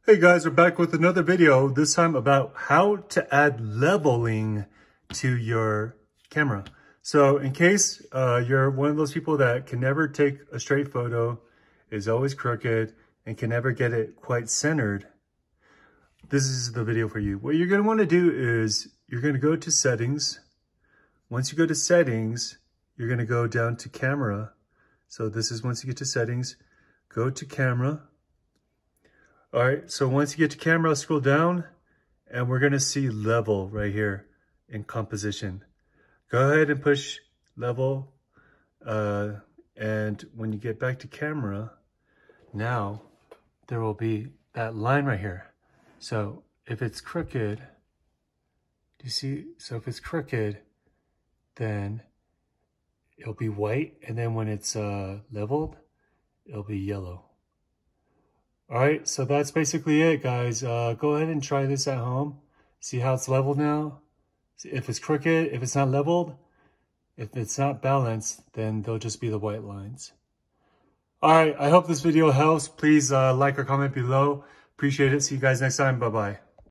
Hey guys, we're back with another video, this time about how to add leveling to your camera. So in case you're one of those people that can never take a straight photo, is always crooked, and can never get it quite centered, this is the video for you. What you're going to want to do is you're going to go to settings. Once you go to settings, you're going to go down to camera. So this is once you get to settings, go to camera. All right, so once you get to camera, scroll down and we're gonna see level right here in composition. Go ahead and push level. And when you get back to camera, now there will be that line right here. So if it's crooked, do you see? So if it's crooked, then it'll be white. And then when it's leveled, it'll be yellow. All right, so that's basically it, guys. Go ahead and try this at home. See how it's leveled now? If it's crooked, if it's not leveled, if it's not balanced, then they'll just be the white lines. All right, I hope this video helps. Please like or comment below. Appreciate it. See you guys next time. Bye-bye.